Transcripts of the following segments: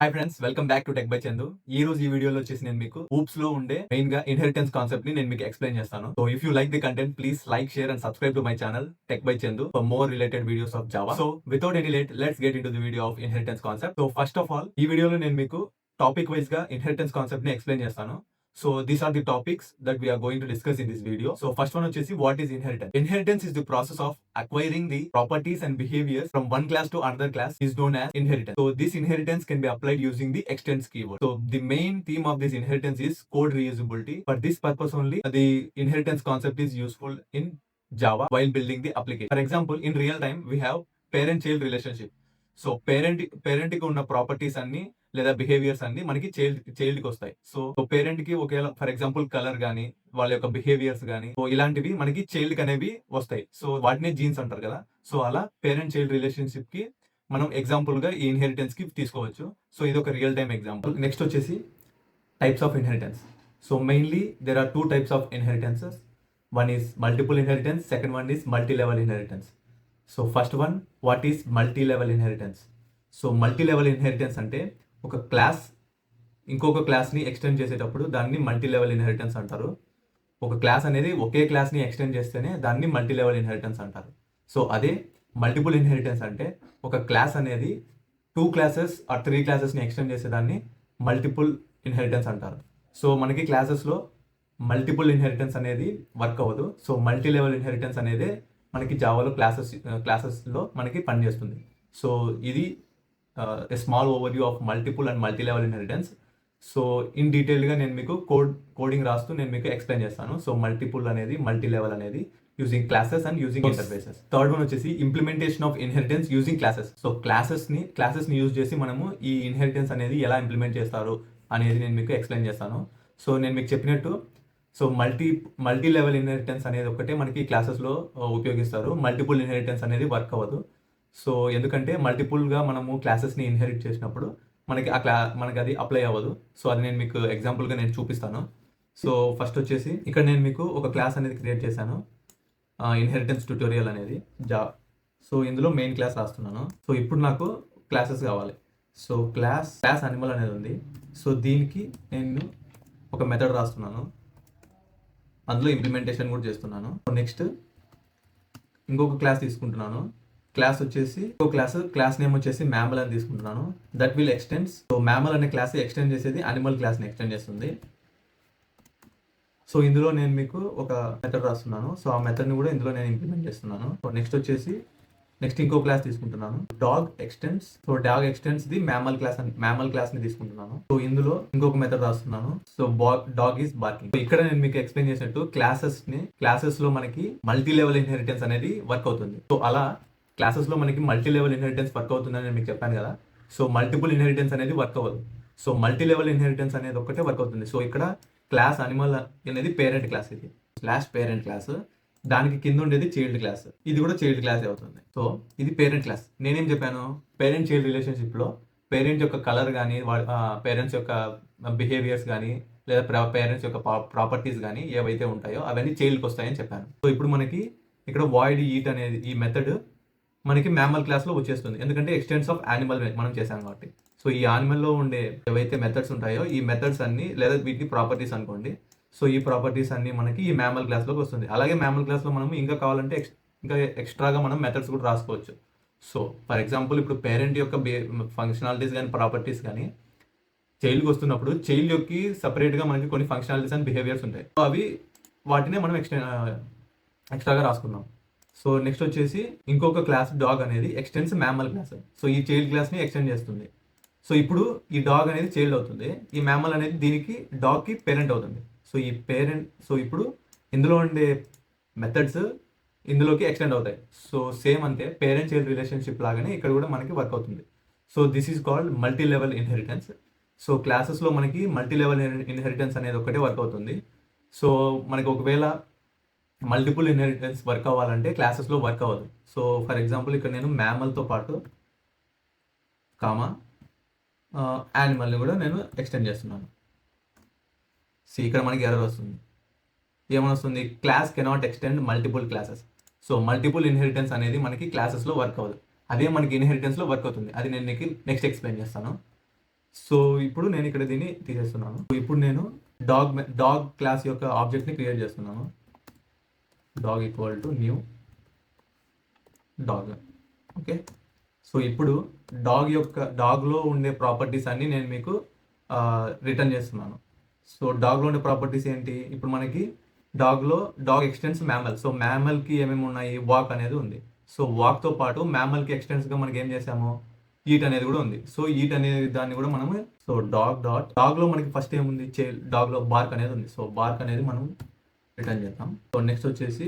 Hi friends, welcome back to tech by Chandu. ఈ రోజు ఈ వీడియోలో వచ్చేసి నేను మీకు ఊప్స్ లో ఉండే మెయిన్ గా ఇన్హెరిటెన్స్ కాన్సెప్ట్ ని నేను మీకు ఎక్స్ప్లెయిన్ చేస్తాను. So if you like the content, please like, share and subscribe to my channel tech by Chandu for more related videos of Java. So without any late, let's get into the video of inheritance concept. So first of all, ఈ వీడియోలో నేను మీకు topic wise గా inheritance concept ని explain చేస్తాను. So these are the topics that we are going to discuss in this video. So first one వచ్చేసి what is inheritance? Inheritance is the process of acquiring the properties and behaviors from one class to another class is known as inheritance. So this inheritance can be applied using the extends keyword. So the main theme of this inheritance is code reusability. For this purpose only, the inheritance concept is useful in Java while building the application. For example, in real time we have parent-child relationship. So parent కి ఉన్న properties అన్ని లేదా behaviours అన్ని మనకి child కి వస్తాయి. So parent కి ఒకేలా ఫర్ ఎగ్జాంపుల్ కలర్ గానీ, వాళ్ళ యొక్క బిహేవియర్స్ గానీ, సో ఇలాంటివి మనకి చైల్డ్ కి అనేవి వస్తాయి. సో వాటినే జీన్స్ అంటారు కదా. సో అలా పేరెంట్ చైల్డ్ రిలేషన్షిప్ కి మనం ఎగ్జాంపుల్ గా ఈ ఇన్హెరిటెన్స్ కి తీసుకోవచ్చు. సో ఇది ఒక రియల్ టైమ్ ఎగ్జాంపుల్. నెక్స్ట్ వచ్చేసి types of inheritance. So mainly there are 2 types of inheritances. One is multiple inheritance, second one is multi-level inheritance. So first one, what is multi level inheritance? So multi level inheritance అంటే ఒక class ఇంకొక క్లాస్ని extend చేసేటప్పుడు దాన్ని multi level inheritance అంటారు. ఒక class అనేది ఒకే క్లాస్ని extend చేస్తేనే దాన్ని మల్టీ లెవెల్ ఇన్హెరిటెన్స్ అంటారు. సో అదే మల్టిపుల్ ఇన్హెరిటెన్స్ అంటే ఒక క్లాస్ అనేది 2 classes ఆర్ 3 classes-ని ఎక్స్టెండ్ చేసేదాన్ని మల్టిపుల్ ఇన్హెరిటెన్స్ అంటారు. సో మనకి క్లాసెస్లో మల్టిపుల్ ఇన్హెరిటెన్స్ అనేది వర్క్ అవ్వదు. సో మల్టీ లెవెల్ ఇన్హెరిటెన్స్ అనేది మనకి జావాలో క్లాసెస్లో మనకి పనిచేస్తుంది. సో ఇది small over view of multiple and multi level inheritance. So in డీటెయిల్గా నేను మీకు కోడింగ్ రాస్తూ నేను మీకు ఎక్స్ప్లెయిన్ చేస్తాను. సో మల్టిపుల్ అనేది, మల్టీ లెవెల్ అనేది using classes and using interfaces. Third one వచ్చేసి implementation of inheritance using classes. So క్లాసెస్ని యూజ్ చేసి మనము ఈ ఇన్హెరిటెన్స్ అనేది ఎలా ఇంప్లిమెంట్ చేస్తారు అనేది నేను మీకు ఎక్స్ప్లెయిన్ చేస్తాను. సో నేను మీకు చెప్పినట్టు సో మల్టీ లెవెల్ ఇన్హెరిటెన్స్ అనేది ఒకటే మనకి క్లాసెస్లో ఉపయోగిస్తారు. మల్టిపుల్ ఇన్హెరిటెన్స్ అనేది వర్క్ అవ్వదు. సో ఎందుకంటే మల్టిపుల్గా మనము క్లాసెస్ని ఇన్హెరిట్ చేసినప్పుడు మనకి అది అప్లై అవ్వదు. సో అది నేను మీకు ఎగ్జాంపుల్గా నేను చూపిస్తాను. సో ఫస్ట్ వచ్చేసి ఇక్కడ నేను మీకు ఒక క్లాస్ అనేది క్రియేట్ చేశాను, ఇన్హెరిటెన్స్ ట్యుటోరియల్ అనేది సో ఇందులో మెయిన్ క్లాస్ రాస్తున్నాను. సో ఇప్పుడు నాకు క్లాసెస్ కావాలి. సో క్లాస్ అనిమల్ అనేది ఉంది. సో దీనికి నేను ఒక మెథడ్ రాస్తున్నాను, అందులో ఇంప్లిమెంటేషన్ కూడా చేస్తున్నాను. నెక్స్ట్ ఇంకొక క్లాస్ తీసుకుంటున్నాను. క్లాస్ వచ్చేసి క్లాస్ నేమ్ వచ్చేసి మ్యామల్ అని తీసుకుంటున్నాను. That will extends. So mammal అనే క్లాస్ ఎక్స్టెండ్ చేసేది అనిమల్ క్లాస్ని ఎక్స్టెండ్ చేస్తుంది. సో ఇందులో నేను మీకు ఒక మెథడ్ రాస్తున్నాను. సో ఆ మెథడ్ని కూడా ఇందులో నేను ఇంప్లిమెంట్ చేస్తున్నాను. సో నెక్స్ట్ ఇంకో క్లాస్ తీసుకుంటున్నాను, dog extends. So dog extends the mammal class ని తీసుకుంటున్నాను. సో ఇందులో ఇంకొక మెథడ్ రాస్తున్నాను. So dog is barking. ఇక్కడ నేను మీకు ఎక్స్ప్లెయిన్ చేసినట్టు క్లాసెస్ లో మనకి మల్టీ లెవెల్ ఇన్హెరిటెన్స్ అనేది వర్క్ అవుతుంది. సో అలా క్లాసెస్ లో మనకి మల్టీ లెవెల్ ఇన్హెరిటెన్స్ వర్క్ అవుతుందని నేను మీకు చెప్పాను కదా. సో మల్టిపుల్ ఇన్హెరిటెన్స్ అనేది వర్క్ అవ్వదు. సో మల్టీ లెవెల్ ఇన్హెరిటెన్స్ అనేది ఒకటే వర్క్ అవుతుంది. సో ఇక్కడ క్లాస్ అనిమల్ అనేది పేరెంట్ క్లాస్, ఇది పేరెంట్ క్లాస్, దానికి కింద ఉండేది చైల్డ్ క్లాస్, ఇది కూడా చైల్డ్ క్లాస్ అవుతుంది. సో ఇది పేరెంట్ క్లాస్. నేనేం చెప్పాను, పేరెంట్ చైల్డ్ రిలేషన్షిప్ లో పేరెంట్ యొక్క కలర్ కానీ, పేరెంట్స్ యొక్క బిహేవియర్స్ కానీ, లేదా పేరెంట్స్ యొక్క ప్రాపర్టీస్ కానీ ఏవైతే ఉంటాయో అవన్నీ చైల్డ్కి వస్తాయని చెప్పాను. సో ఇప్పుడు మనకి ఇక్కడ వాయిడ్ ఈట్ అనేది ఈ మెథడ్ మనకి మ్యామల్ క్లాస్లో వచ్చేస్తుంది, ఎందుకంటే ఎక్స్టెండ్స్ ఆఫ్ యానిమల్ మనం చేసాం కాబట్టి. సో ఈ యానిమల్లో ఉండే ఏవైతే మెథడ్స్ ఉంటాయో ఈ మెథడ్స్ అన్ని, లేదా వీటికి ప్రాపర్టీస్ అనుకోండి. సో ఈ ప్రాపర్టీస్ అన్ని మనకి ఈ మ్యామల్ క్లాస్లోకి వస్తుంది. అలాగే మ్యామల్ క్లాస్లో మనం ఇంకా కావాలంటే ఇంకా ఎక్స్ట్రాగా మనం మెథడ్స్ కూడా రాసుకోవచ్చు. సో ఫర్ ఎగ్జాంపుల్ ఇప్పుడు పేరెంట్ యొక్క ఫంక్షనాలిటీస్ కానీ, ప్రాపర్టీస్ కానీ చైల్డ్కి వస్తున్నప్పుడు చైల్డ్ యొక్క సపరేట్గా మనకి కొన్ని ఫంక్షనాలిటీస్ అండ్ బిహేవియర్స్ ఉంటాయి. సో వాటినే మనం ఎక్స్ట్రాగా రాసుకుందాం. సో నెక్స్ట్ వచ్చేసి ఇంకొక క్లాస్ డాగ్ అనేది ఎక్స్టెండ్స్ మ్యామల్ క్లాస్. సో ఈ చైల్డ్ క్లాస్ని ఎక్స్టెండ్ చేస్తుంది. సో ఇప్పుడు ఈ డాగ్ అనేది చైల్డ్ అవుతుంది, ఈ మ్యామల్ అనేది దీనికి డాగ్కి పేరెంట్ అవుతుంది. సో ఇప్పుడు ఇందులో ఉండే మెథడ్స్ ఇందులోకి ఎక్స్టెండ్ అవుతాయి. సో సేమ్ అంతే, పేరెంట్ చైల్డ్ రిలేషన్షిప్ లాగానే ఇక్కడ కూడా మనకి వర్క్ అవుతుంది. So this is called multi level inheritance. So క్లాసెస్లో మనకి మల్టీ లెవెల్ ఇన్హెరిటెన్స్ అనేది ఒకటే వర్క్ అవుతుంది. సో మనకి ఒకవేళ మల్టిపుల్ ఇన్హెరిటెన్స్ వర్క్ అవ్వాలంటే క్లాసెస్లో వర్క్ అవ్వదు. సో ఫర్ ఎగ్జాంపుల్ ఇక్కడ నేను మ్యామల్తో పాటు యానిమల్ని కూడా నేను ఎక్స్టెండ్ చేస్తున్నాను. సో ఇక్కడ మనకి ఎర్రర్ వస్తుంది. ఏమని వస్తుంది, class cannot extend multiple classes. So multiple inheritance అనేది మనకి క్లాసెస్లో వర్క్ అవ్వదు, అదే మనకి ఇన్హెరిటెన్స్లో వర్క్ అవుతుంది. అది నేను నీకు నెక్స్ట్ ఎక్స్ప్లెయిన్ చేస్తాను. సో ఇప్పుడు నేను ఇక్కడ దీన్ని తీసేస్తున్నాను. సో ఇప్పుడు నేను డాగ్ క్లాస్ యొక్క ఆబ్జెక్ట్ని క్రియేట్ చేస్తున్నాను. Dog equal to new dog. Okay, so ఇప్పుడు డాగ్లో ఉండే ప్రాపర్టీస్ అన్ని నేను మీకు రిటర్న్ చేస్తున్నాను. సో డాగ్లో ఉండే ప్రాపర్టీస్ ఏంటి? ఇప్పుడు మనకి డాగ్ ఎక్స్టెన్స్ మ్యామల్. సో మ్యామల్కి ఏమేమి ఉన్నాయి? వాక్ అనేది ఉంది. సో వాక్తో పాటు మ్యామల్కి ఎక్స్టెన్స్గా మనకి ఏం చేసాము? ఈట్ అనేది కూడా ఉంది. సో ఈట్ అనేది దాన్ని కూడా మనము సో డాగ్లో మనకి ఫస్ట్ ఏముంది? డాగ్లో బార్క్ అనేది ఉంది. సో బార్క్ అనేది మనం రిటర్న్ చేద్దాం. సో నెక్స్ట్ వచ్చేసి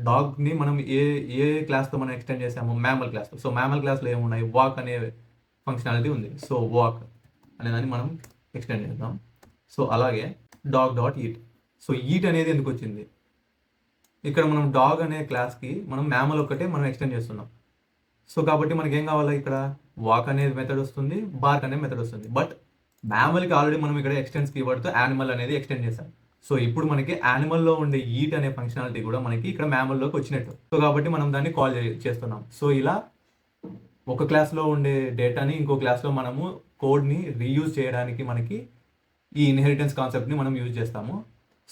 డాగ్ని మనం ఏ క్లాస్తో మనం ఎక్స్టెండ్ చేసాము? మ్యామల్ క్లాస్తో. సో మ్యామల్ క్లాస్లో ఏమున్నాయి? వాక్ అనే ఫంక్షనాలిటీ ఉంది. సో వాక్ అనేదాన్ని మనం ఎక్స్టెండ్ చేద్దాం. సో అలాగే ఈట్. సో ఈట్ అనేది ఎందుకు వచ్చింది? ఇక్కడ మనం డాగ్ అనే క్లాస్కి మనం మ్యామల్ ఒక్కటే మనం ఎక్స్టెండ్ చేస్తున్నాం. సో కాబట్టి మనకి ఏం కావాలి? ఇక్కడ వాక్ అనేది మెథడ్ వస్తుంది, బార్క్ అనే మెథడ్ వస్తుంది. బట్ మ్యామల్కి ఆల్రెడీ మనం ఇక్కడ ఎక్స్టెన్స్ కీవర్డ్తో యానిమల్ అనేది ఎక్స్టెండ్ చేసాం. సో ఇప్పుడు మనకి యానిమల్లో ఉండే ఈట్ అనే ఫంక్షనాలిటీ కూడా మనకి ఇక్కడ మ్యామల్లోకి వచ్చినట్టు. సో కాబట్టి మనం దాన్ని కాల్ చేస్తున్నాం. సో ఇలా ఒక క్లాస్లో ఉండే డేటాని ఇంకో క్లాస్లో మనము కోడ్ని రీయూజ్ చేయడానికి మనకి ఈ ఇన్హెరిటెన్స్ కాన్సెప్ట్ని మనం యూజ్ చేస్తాము.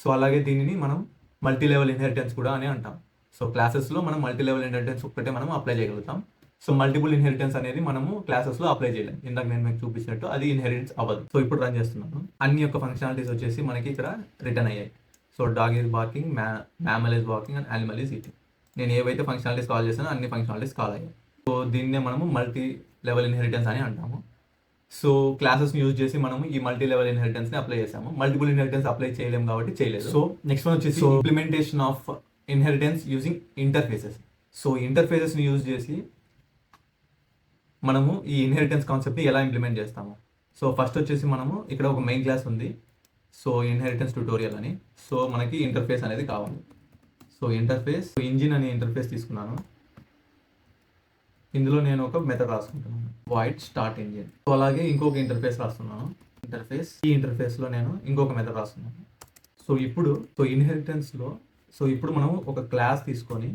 సో అలాగే దీనిని మనం మల్టీ లెవెల్ ఇన్హెరిటెన్స్ కూడా అని అంటాం. సో క్లాసెస్లో మనం మల్టీ లెవెల్ ఇన్హెరిటెన్స్ ఒక్కటే మనం అప్లై చేయగలుగుతాం. సో మల్టిపుల్ ఇన్హెరిటెన్స్ అనేది మనము క్లాసెస్లో అప్లై చేయలేం. ఇందాక నేను మీకు చూపించినట్టు అది ఇన్హెరిటెన్స్ అవ్వదు. సో ఇప్పుడు రన్ చేస్తున్నాను. అన్ని యొక్క ఫంక్షనాలిటీస్ వచ్చేసి మనకి ఇక్కడ రిటర్న్ అయ్యాయి. So dog is barking, mammal is walking and animal is eating. నేను ఏవైతే ఫంక్షనాలిటీస్ కాల్ చేస్తానో అన్ని ఫంక్షనాలిటీస్ కాల్ అయ్యాయి. సో దీన్నే మనము మల్టీ లెవెల్ ఇన్హెరిటెన్స్ అని అంటాము. సో క్లాసెస్ని యూజ్ చేసి మనము ఈ మల్టీ లెవెల్ ఇన్హెరిటెన్స్ని అప్లై చేసాము. మల్టిపుల్ ఇన్హెరిటెన్స్ అప్లై చేయలేము కాబట్టి చేయలేదు. సో నెక్స్ట్ వన్ వచ్చేసి implementation of inheritance using interfaces. So ఇంటర్ఫేసెస్ని యూజ్ చేసి మనము ఈ ఇన్హెరిటెన్స్ కాన్సెప్ట్ని ఎలా ఇంప్లిమెంట్ చేస్తాము? సో ఫస్ట్ వచ్చేసి మనము ఇక్కడ ఒక మెయిన్ క్లాస్ ఉంది. సో ఇన్హెరిటెన్స్ ట్యూటోరియల్ అని. సో మనకి ఇంటర్ఫేస్ అనేది కావాలి. సో ఇంటర్ఫేస్ ఇంజిన్ అనే ఇంటర్ఫేస్ తీసుకున్నాను. ఇందులో నేను ఒక మెథడ్ రాసుకుంటున్నాను, వాయిడ్ స్టార్ట్ ఇంజిన్. సో అలాగే ఇంకొక ఇంటర్ఫేస్ రాస్తున్నాను, ఇంటర్ఫేస్. ఈ ఇంటర్ఫేస్లో నేను ఇంకొక మెథడ్ రాస్తున్నాను. సో ఇప్పుడు ఇన్హెరిటెన్స్లో ఇప్పుడు మనం ఒక క్లాస్ తీసుకొని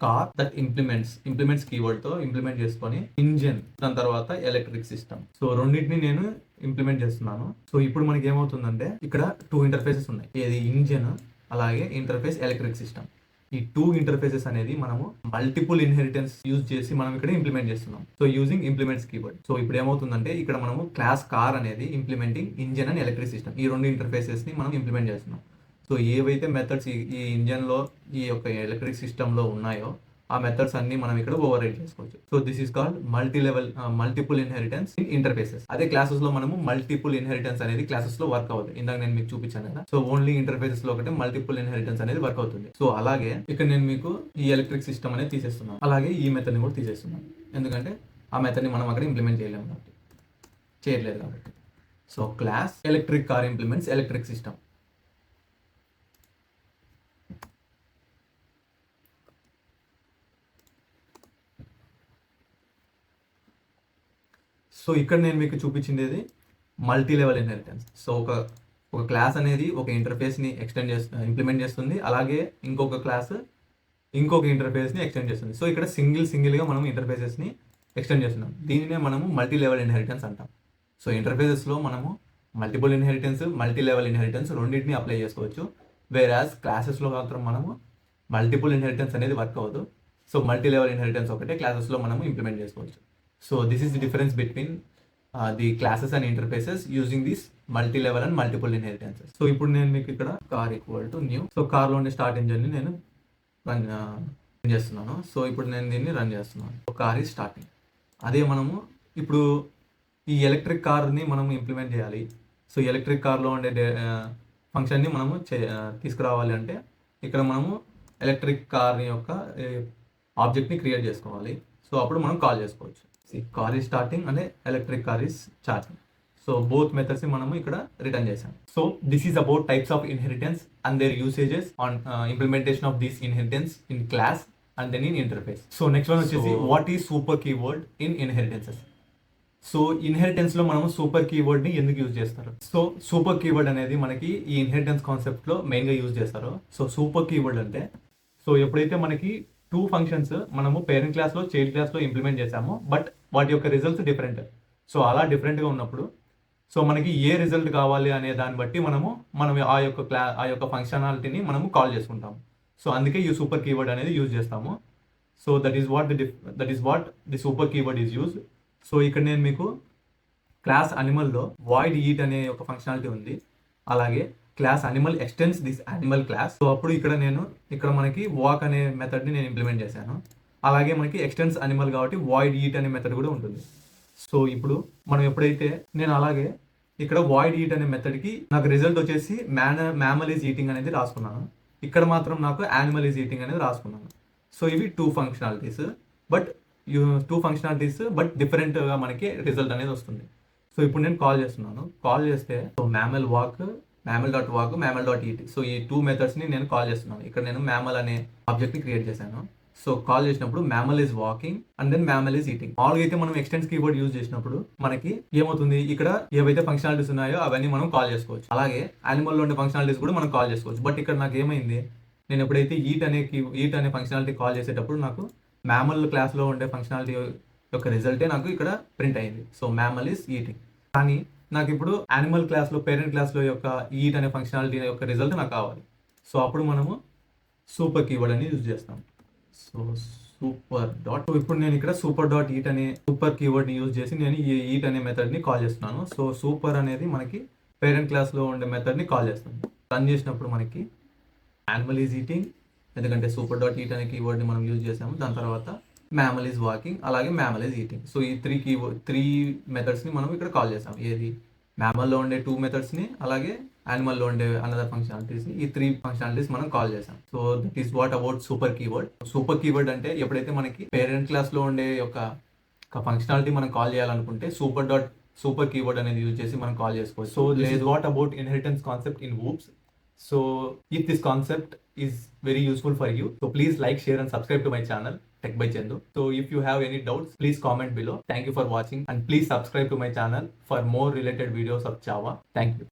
కార్ దట్ ఇంప్లిమెంట్స్ కీవర్డ్తో ఇంప్లిమెంట్ చేసుకొని ఇంజిన్, దాని తర్వాత ఎలక్ట్రిక్ సిస్టమ్. సో రెండింటిని నేను ఇంప్లిమెంట్ చేస్తున్నాను. సో ఇప్పుడు మనకి ఏమవుతుందంటే ఇక్కడ 2 ఇంటర్ఫేసెస్ ఉన్నాయి. ఏది? ఇంజిన్, అలాగే ఇంటర్ఫేస్ ఎలక్ట్రిక్ సిస్టమ్. ఈ 2 ఇంటర్ఫేసెస్ అనేది మనము మల్టిపుల్ ఇన్హెరిటెన్స్ యూజ్ చేసి మనం ఇక్కడ ఇంప్లిమెంట్ చేస్తున్నాం. So using implements keyword. So ఇప్పుడు ఏమవుతుందంటే ఇక్కడ మనము క్లాస్ కార్ అనేది implementing engine and electric system, ఈ 2 ఇంటర్ఫేసెస్ని మనం ఇంప్లిమెంట్ చేస్తున్నాం. సో ఏవైతే మెథడ్స్ ఈ ఇంజన్లో ఈ యొక్క ఎలక్ట్రిక్ సిస్టంలో ఉన్నాయో ఆ మెథడ్స్ అన్ని మనం ఇక్కడ ఓవర్ రైడ్ చేసుకోవచ్చు. So this is called multiple inheritance in interfaces. అదే క్లాసెస్లో మనము మల్టిపుల్ ఇన్హెరిటెన్స్ అనేది క్లాసెస్లో వర్క్ అవుతుంది. ఇందాక నేను మీకు చూపించాను కదా. సో ఓన్లీ ఇంటర్ఫేసెస్లో ఒకటే మల్టిపుల్ ఇన్హెరిటెన్స్ అనేది వర్క్ అవుతుంది. సో అలాగే ఇక్కడ నేను మీకు ఈ ఎలక్ట్రిక్ సిస్టమ్ అనేది తీసేస్తున్నాను, అలాగే ఈ మెథడ్ని కూడా తీసేస్తున్నాను. ఎందుకంటే ఆ మెథడ్ని మనం అక్కడ ఇంప్లిమెంట్ చేయలేము కాబట్టి, చేయట్లేదు కాబట్టి. So class electric car implements electric system. So ఇక్కడ నేను మీకు చూపించింది ఏది? Multi level inheritance. సో ఒక క్లాస్ అనేది ఒక ఇంటర్ఫేస్ని ఇంప్లిమెంట్ చేస్తుంది, అలాగే ఇంకొక క్లాస్ ఇంకొక ఇంటర్ఫేస్ని ఎక్స్టెండ్ చేస్తుంది. సో ఇక్కడ సింగిల్గా మనం ఇంటర్ఫేసెస్ని ఎక్స్టెండ్ చేస్తున్నాం. దీనినే మనము మల్టీ లెవెల్ ఇన్హెరిటెన్స్ అంటాం. సో ఇంటర్ఫేసెస్లో మనము multiple inheritance, multi level inheritance రెండింటిని అప్లై చేసుకోవచ్చు. వేరాజ్ క్లాసెస్లో మాత్రం మనము మల్టిపుల్ ఇన్హెరిటెన్స్ అనేది వర్క్ అవ్వదు. సో మల్టీ లెవెల్ ఇన్హెరిటెన్స్ ఒకటే క్లాసెస్లో మనము ఇంప్లిమెంట్ చేసుకోవచ్చు. So this is the difference between the classes and interfaces using these multi-level and multiple inheritances. So ఇప్పుడు నేను మీకు ఇక్కడ car equal to new. So కార్లోని స్టార్ట్ ఇంజిన్ని నేను రన్ చేస్తున్నాను. సో ఇప్పుడు నేను దీన్ని రన్ చేస్తున్నాను. Car is starting. అదే మనము ఇప్పుడు ఈ ఎలక్ట్రిక్ కార్ని మనం ఇంప్లిమెంట్ చేయాలి. సో ఎలక్ట్రిక్ కార్లో ఉండే ఫంక్షన్ని మనము తీసుకురావాలి అంటే ఇక్కడ మనము ఎలక్ట్రిక్ కార్ యొక్క ఆబ్జెక్ట్ని క్రియేట్ చేసుకోవాలి. సో అప్పుడు మనం కాల్ చేసుకోవచ్చు. కార్ ఈజ్ స్టార్టింగ్ అంటే electric car is charging. So both methods మనము ఇక్కడ రిటర్న్ చేసాం. So this is about types of inheritance and their usages on implementation of this inheritance in class and then in interface. So next one వచ్చేసి what is super keyword in inheritances. So ఇన్హెరిటెన్స్లో మనము super కీవర్డ్ని ఎందుకు use చేస్తారు? So super keyword అనేది మనకి ఈ inheritance కాన్సెప్ట్లో మెయిన్గా యూజ్ చేస్తారు. సో సూపర్ కీవర్డ్ అంటే సో ఎప్పుడైతే మనకి 2 ఫంక్షన్స్ మనము పేరెంట్ క్లాస్లో చైల్డ్ క్లాస్లో ఇంప్లిమెంట్ చేసామో బట్ వాటి యొక్క రిజల్ట్స్ డిఫరెంట్. సో అలా డిఫరెంట్గా ఉన్నప్పుడు సో మనకి ఏ రిజల్ట్ కావాలి అనే దాన్ని బట్టి మనం ఆ యొక్క ఫంక్షనాలిటీని మనము కాల్ చేసుకుంటాము. సో అందుకే ఈ సూపర్ కీవర్డ్ అనేది యూజ్ చేస్తాము. So that is what the super keyword is use. So ఇక్కడ నేను మీకు క్లాస్ అనిమల్లో వాయిడ్ ఈట్ అనే ఒక ఫంక్షనాలిటీ ఉంది. అలాగే class animal extends this animal class. So అప్పుడు ఇక్కడ మనకి వాక్ అనే మెథడ్ని నేను ఇంప్లిమెంట్ చేశాను. అలాగే మనకి ఎక్స్టెండ్స్ అనిమల్ కాబట్టి వాయిడ్ ఈట్ అనే మెథడ్ కూడా ఉంటుంది. సో ఇప్పుడు మనం ఎప్పుడైతే నేను అలాగే ఇక్కడ వాయిడ్ ఈట్ అనే మెథడ్కి నాకు రిజల్ట్ వచ్చేసి మ్యామల్ ఈజ్ ఈటింగ్ అనేది రాసుకున్నాను. ఇక్కడ మాత్రం నాకు యానిమల్ ఈజ్ ఈటింగ్ అనేది రాసుకున్నాను. సో ఇవి టూ ఫంక్షనాలిటీస్ బట్ డిఫరెంట్గా మనకి రిజల్ట్ అనేది వస్తుంది. సో ఇప్పుడు నేను కాల్ చేస్తున్నాను. కాల్ చేస్తే so mammal dot walk mammal dot eat. So ఈ టూ మెథడ్స్ని నేను కాల్ చేస్తున్నాను. ఇక్కడ నేను మ్యామల్ అనే ఆబ్జెక్ట్ని క్రియేట్ చేశాను. సో కాల్ చేసినప్పుడు mammal is walking and then mammal is eating. మామూలుగా అయితే మనం ఎక్స్టెండ్స్ కీవర్డ్ యూజ్ చేసినప్పుడు మనకి ఏమవుతుంది, ఇక్కడ ఏవైతే ఫంక్షనాలిటీస్ ఉన్నాయో అవన్నీ మనం కాల్ చేసుకోవచ్చు. అలాగే యానిమల్లో ఉండే ఫంక్షనాలిటీస్ కూడా మనం కాల్ చేసుకోవచ్చు. బట్ ఇక్కడ నాకు ఏమైంది, నేను ఎప్పుడైతే ఈట్ అనే ఫంక్షనాలిటీ కాల్ చేసేటప్పుడు నాకు మ్యామల్ క్లాస్లో ఉండే ఫంక్షనాలిటీ యొక్క రిజల్టే నాకు ఇక్కడ ప్రింట్ అయింది. So mammal is eating. కానీ నాకు ఇప్పుడు యానిమల్ క్లాస్లో పేరెంట్ క్లాస్లో యొక్క ఈట్ అనే ఫంక్షనాలిటీ యొక్క రిజల్ట్ నాకు కావాలి. సో అప్పుడు మనము సూపర్ కీవర్డ్ అని యూజ్ చేస్తాం. సో సూపర్ డాట్ ఇప్పుడు నేను ఇక్కడ సూపర్ డాట్ ఈట్ అనే సూపర్ కీవర్డ్ని యూజ్ చేసి నేను ఈ ఈట్ అనే మెథడ్ని కాల్ చేస్తున్నాను. సో సూపర్ అనేది మనకి పేరెంట్ క్లాస్లో ఉండే మెథడ్ని కాల్ చేస్తాను. రన్ చేసినప్పుడు మనకి యానిమల్ ఈజ్ ఈటింగ్, ఎందుకంటే సూపర్ డాట్ ఈట్ అనే కీవర్డ్ని మనం యూజ్ చేసాము. దాని తర్వాత మ్యామల్ ఈజ్ వాకింగ్, అలాగే మ్యామల్ ఈజ్ ఈటింగ్. సో ఈ త్రీ మెథడ్స్ని మనం ఇక్కడ కాల్ చేసాం. ఏది మ్యామల్లో ఉండే టూ మెథడ్స్ని, అలాగే యానిమల్లో ఉండే అనదర్ ఫంక్షనాలిటీస్ని, ఈ త్రీ ఫంక్షనాలిటీస్ మనం కాల్ చేసాం. So that is what about super keyword. Super keyword అంటే ఎప్పుడైతే మనకి పేరెంట్ క్లాస్లో ఉండే యొక్క ఫంక్షనాలిటీ మనం కాల్ చేయాలనుకుంటే సూపర్ కీవర్డ్ అనేది యూజ్ చేసి మనం కాల్ చేసుకోవచ్చు. So this is what about inheritance concept in Whoops. So if this concept is very useful for you, so please like, share and subscribe to my channel Tech by Chandu. So if you have any doubts, please comment below. Thank you for watching and please subscribe to my channel for more related videos of Java. Thank you.